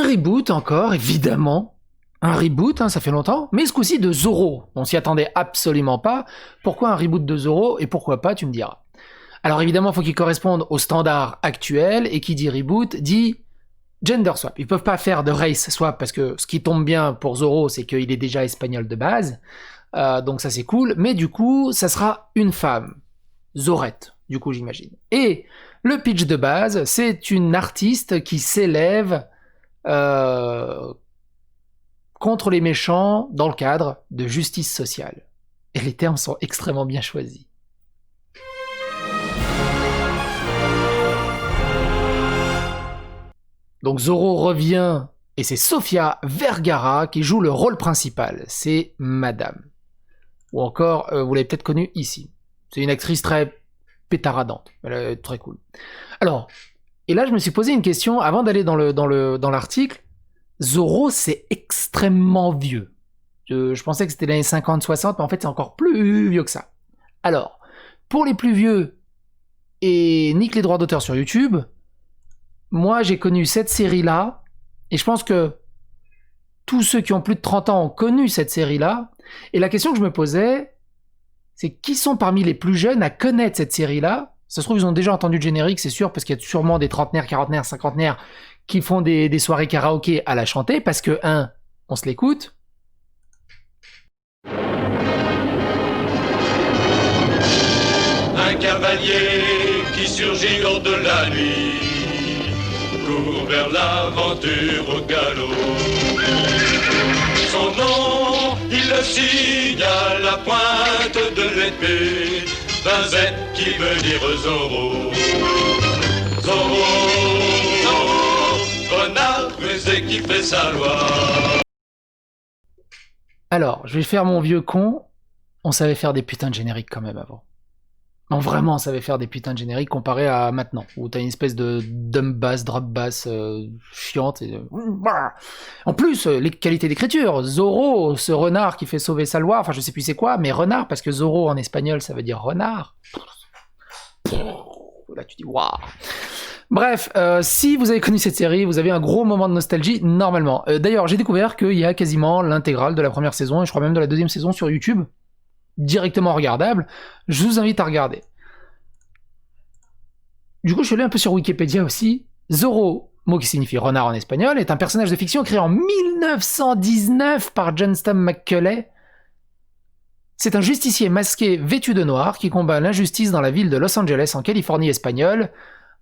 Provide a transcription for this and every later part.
reboot encore, évidemment. Un reboot, hein, ça fait longtemps. Mais ce coup-ci de Zorro. On s'y attendait absolument pas. Pourquoi un reboot de Zorro et pourquoi pas, tu me diras. Alors évidemment, il faut qu'il corresponde aux standards actuels. Et qui dit reboot dit gender swap. Ils peuvent pas faire de race swap parce que ce qui tombe bien pour Zorro, c'est qu'il est déjà espagnol de base. Donc ça c'est cool. Mais du coup, ça sera une femme. Zorette, du coup j'imagine. Et le pitch de base, c'est une artiste qui s'élève contre les méchants dans le cadre de justice sociale. Et les termes sont extrêmement bien choisis. Donc Zorro revient, et c'est Sofia Vergara qui joue le rôle principal. C'est Madame. Ou encore, vous l'avez peut-être connue ici. C'est une actrice très pétaradante. Elle est très cool. Alors, et là je me suis posé une question avant d'aller dans l'article. Zorro, c'est extrêmement vieux. Je pensais que c'était l'année 50-60, mais en fait c'est encore plus vieux que ça. Alors, pour les plus vieux et nique les droits d'auteur sur YouTube, moi j'ai connu cette série-là, et je pense que tous ceux qui ont plus de 30 ans ont connu cette série-là, et la question que je me posais, c'est qui sont parmi les plus jeunes à connaître cette série-là? Ça se trouve, ils ont déjà entendu le générique, c'est sûr, parce qu'il y a sûrement des trentenaires, quarantenaires, cinquantenaires qui font des soirées karaoké à la chanter, parce que, on se l'écoute. Un cavalier qui surgit lors de la nuit court vers l'aventure au galop. Son nom, il le signe à la pointe de l'épée d'un Z qui veut dire Zorro. Zorro, renard rusé qui fait sa loi. Alors, je vais faire mon vieux con. On savait faire des putains de génériques quand même avant. Non, vraiment, on savait faire des putains de génériques comparé à maintenant, où t'as une espèce de dumb bass, drop bass chiante. En plus, les qualités d'écriture. Zorro, ce renard qui fait sauver sa loi, enfin je sais plus c'est quoi, mais renard, parce que Zorro en espagnol ça veut dire renard. Là tu dis waouh. Bref, si vous avez connu cette série, vous avez un gros moment de nostalgie, normalement. D'ailleurs, j'ai découvert qu'il y a quasiment l'intégrale de la première saison, et je crois même de la deuxième saison sur YouTube, directement regardable. Je vous invite à regarder. Du coup, je suis allé un peu sur Wikipédia aussi. Zorro, mot qui signifie renard en espagnol, est un personnage de fiction créé en 1919 par Johnston McCulley. C'est un justicier masqué vêtu de noir qui combat l'injustice dans la ville de Los Angeles en Californie espagnole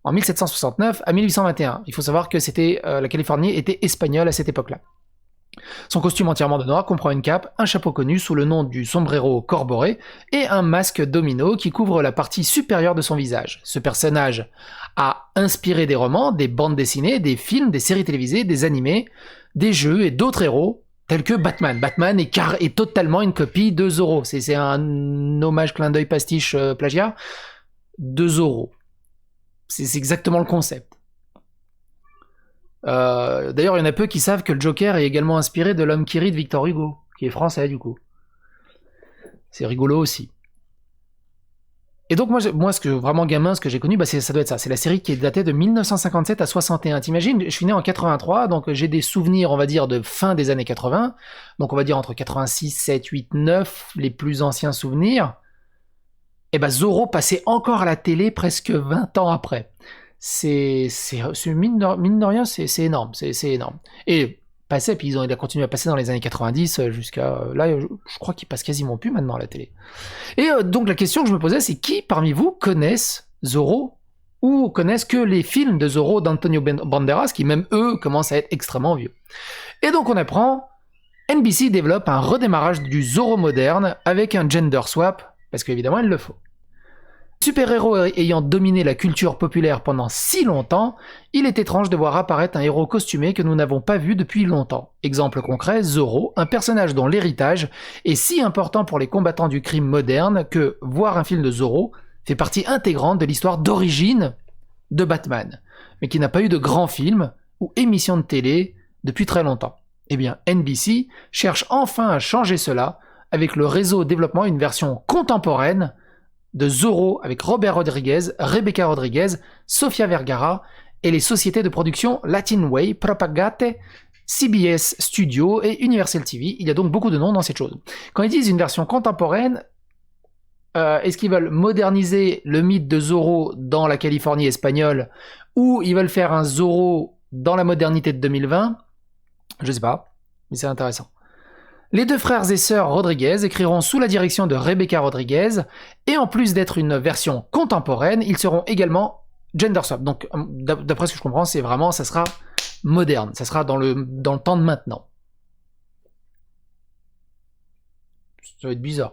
en 1769 à 1821. Il faut savoir que la Californie était espagnole à cette époque-là. Son costume entièrement de noir comprend une cape, un chapeau connu sous le nom du sombrero corboré et un masque domino qui couvre la partie supérieure de son visage. Ce personnage a inspiré des romans, des bandes dessinées, des films, des séries télévisées, des animés, des jeux et d'autres héros tels que Batman. Batman est totalement une copie de Zorro. C'est un hommage clin d'œil pastiche plagiat de Zorro. C'est exactement le concept. D'ailleurs, il y en a peu qui savent que le Joker est également inspiré de l'homme qui rit de Victor Hugo, qui est français du coup. C'est rigolo aussi. Et donc moi ce que vraiment gamin, ce que j'ai connu, ça doit être ça. C'est la série qui est datée de 1957 à 61. T'imagines, je suis né en 83, donc j'ai des souvenirs, on va dire, de fin des années 80. Donc on va dire entre 86, 7, 8, 9, les plus anciens souvenirs. Et Zorro passait encore à la télé presque 20 ans après. C'est mine de rien, c'est énorme, c'est énorme. Et passé, puis il a continué à passer dans les années 90 jusqu'à là, je crois qu'il passe quasiment plus maintenant à la télé. Et donc la question que je me posais, c'est qui parmi vous connaissent Zorro ou connaissent que les films de Zorro d'Antonio Banderas, qui même eux commencent à être extrêmement vieux. Et donc on apprend, NBC développe un redémarrage du Zorro moderne avec un gender swap, parce qu'évidemment il le faut. Super-héros ayant dominé la culture populaire pendant si longtemps, il est étrange de voir apparaître un héros costumé que nous n'avons pas vu depuis longtemps. Exemple concret, Zorro, un personnage dont l'héritage est si important pour les combattants du crime moderne que voir un film de Zorro fait partie intégrante de l'histoire d'origine de Batman, mais qui n'a pas eu de grand film ou émission de télé depuis très longtemps. Eh bien, NBC cherche enfin à changer cela avec le réseau développement une version contemporaine de Zorro avec Robert Rodriguez, Rebecca Rodriguez, Sofia Vergara et les sociétés de production Latin Way, Propagate, CBS Studio et Universal TV. Il y a donc beaucoup de noms dans cette chose. Quand ils disent une version contemporaine, est-ce qu'ils veulent moderniser le mythe de Zorro dans la Californie espagnole ou ils veulent faire un Zorro dans la modernité de 2020 ? Je sais pas, mais c'est intéressant. Les deux frères et sœurs Rodriguez écriront sous la direction de Rebecca Rodriguez et en plus d'être une version contemporaine, ils seront également gender swap. Donc d'après ce que je comprends, c'est vraiment, ça sera moderne, ça sera dans le temps de maintenant. Ça va être bizarre.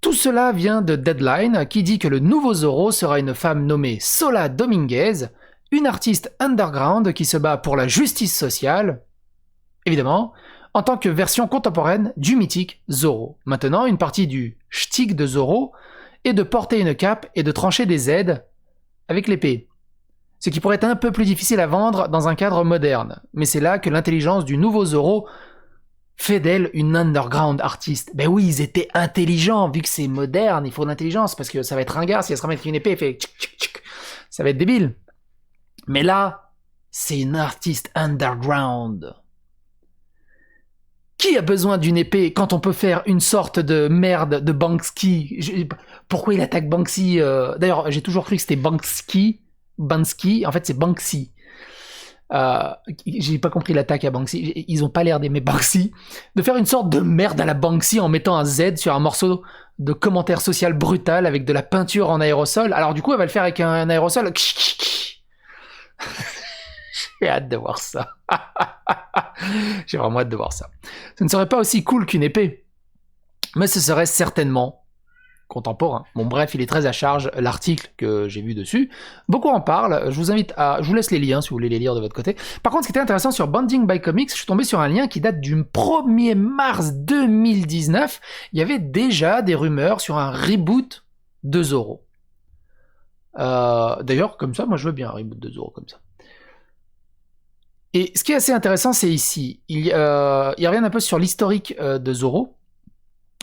Tout cela vient de Deadline, qui dit que le nouveau Zorro sera une femme nommée Sola Dominguez, une artiste underground qui se bat pour la justice sociale, évidemment, en tant que version contemporaine du mythique Zorro. Maintenant, une partie du shtick de Zorro est de porter une cape et de trancher des aides avec l'épée. Ce qui pourrait être un peu plus difficile à vendre dans un cadre moderne. Mais c'est là que l'intelligence du nouveau Zorro fait d'elle une underground artiste. Ben oui, ils étaient intelligents, vu que c'est moderne, il faut de l'intelligence, parce que ça va être ringard si elle se remet avec une épée et fait tchic tchic tchic. Ça va être débile. Mais là, c'est une artiste underground. Qui a besoin d'une épée quand on peut faire une sorte de merde de Banksy ? Pourquoi il attaque Banksy D'ailleurs, j'ai toujours cru que c'était Banksy. En fait, c'est Banksy. J'ai pas compris l'attaque à Banksy. Ils ont pas l'air d'aimer Banksy. De faire une sorte de merde à la Banksy en mettant un Z sur un morceau de commentaire social brutal avec de la peinture en aérosol. Alors du coup, elle va le faire avec un aérosol. J'ai hâte de voir ça. J'ai vraiment hâte de voir ça. Ce ne serait pas aussi cool qu'une épée, mais ce serait certainement contemporain. Bon bref, il est très à charge, l'article que j'ai vu dessus. Beaucoup en parlent, je vous laisse les liens si vous voulez les lire de votre côté. Par contre, ce qui était intéressant sur Bonding by Comics, je suis tombé sur un lien qui date du 1er mars 2019. Il y avait déjà des rumeurs sur un reboot de Zorro. D'ailleurs, comme ça, moi je veux bien un reboot de Zorro comme ça. Et ce qui est assez intéressant, c'est ici. Ils reviennent un peu sur l'historique de Zorro.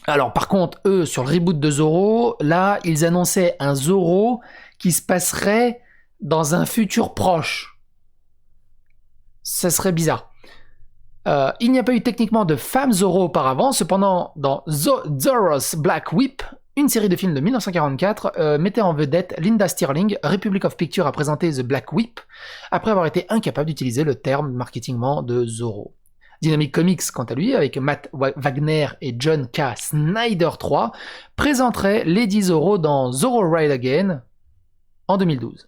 Alors, par contre, eux, sur le reboot de Zorro, là, ils annonçaient un Zorro qui se passerait dans un futur proche. Ça serait bizarre. Il n'y a pas eu techniquement de femme Zorro auparavant. Cependant, dans Zorro's Black Whip, une série de films de 1944 mettait en vedette Linda Stirling. Republic of Pictures a présenté The Black Whip après avoir été incapable d'utiliser le terme marketingement de Zorro. Dynamic Comics, quant à lui, avec Matt Wagner et John K. Snyder III, présenterait Lady Zorro dans Zorro Ride Again en 2012.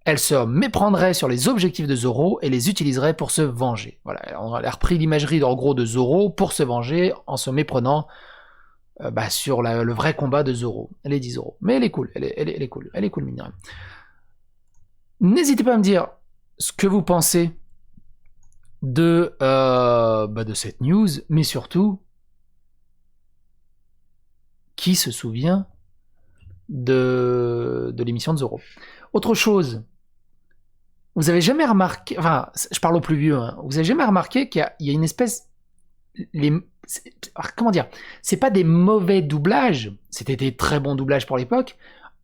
Elle se méprendrait sur les objectifs de Zorro et les utiliserait pour se venger. Voilà, on a repris l'imagerie en gros de Zorro pour se venger en se méprenant sur le vrai combat de Zorro, Lady Zorro. Mais elle est cool, elle est cool, mine de rien. N'hésitez pas à me dire ce que vous pensez de cette news, mais surtout, qui se souvient de l'émission de Zorro. Autre chose, vous avez jamais remarqué, enfin, je parle aux plus vieux, hein, vous avez jamais remarqué qu'il y a une espèce... comment dire, c'est pas des mauvais doublages, c'était des très bons doublages pour l'époque.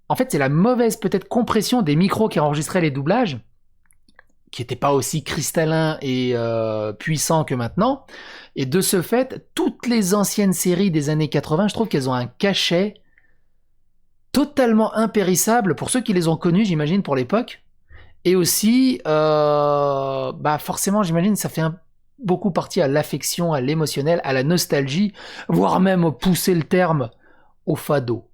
En fait, c'est la mauvaise peut-être compression des micros qui enregistraient les doublages, qui n'étaient pas aussi cristallins et puissants que maintenant. Et de ce fait, toutes les anciennes séries des années 80, je trouve qu'elles ont un cachet totalement impérissable pour ceux qui les ont connues, j'imagine, pour l'époque. Et aussi, forcément, j'imagine, ça fait beaucoup partie à l'affection, à l'émotionnel, à la nostalgie, voire même pousser le terme au fado.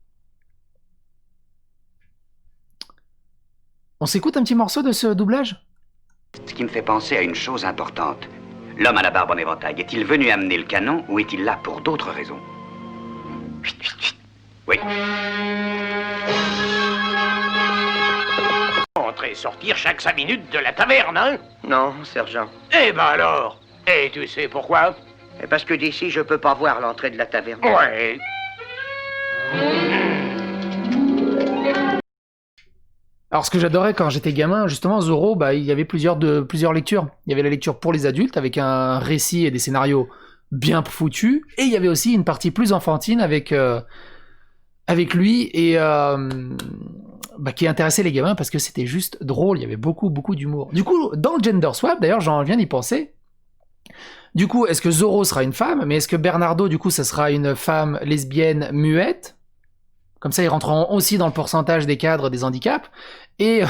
On s'écoute un petit morceau de ce doublage ? Ce qui me fait penser à une chose importante. L'homme à la barbe en éventail, est-il venu amener le canon ou est-il là pour d'autres raisons? Chut, chut, chut. Oui. Entrer et sortir chaque 5 minutes de la taverne, hein? Non, sergent. Eh ben alors! Et tu sais pourquoi? Parce que d'ici, je peux pas voir l'entrée de la taverne. Ouais. Alors ce que j'adorais quand j'étais gamin, justement, Zorro, il y avait plusieurs lectures. Il y avait la lecture pour les adultes, avec un récit et des scénarios bien foutus, et il y avait aussi une partie plus enfantine avec lui, et qui intéressait les gamins parce que c'était juste drôle, il y avait beaucoup d'humour. Du coup, dans le gender swap, d'ailleurs, j'en viens d'y penser. Du coup, est-ce que Zorro sera une femme, mais est-ce que Bernardo, du coup, ça sera une femme lesbienne muette? Comme ça, ils rentreront aussi dans le pourcentage des cadres des handicaps. Et,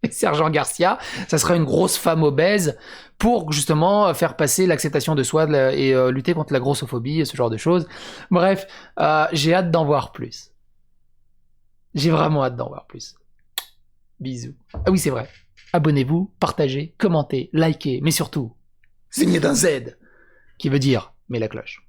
et Sergent Garcia, ça sera une grosse femme obèse pour justement faire passer l'acceptation de soi et lutter contre la grossophobie et ce genre de choses. Bref, j'ai hâte d'en voir plus. J'ai vraiment hâte d'en voir plus. Bisous. Ah oui, c'est vrai. Abonnez-vous, partagez, commentez, likez, mais surtout, signez d'un Z, qui veut dire, mets la cloche.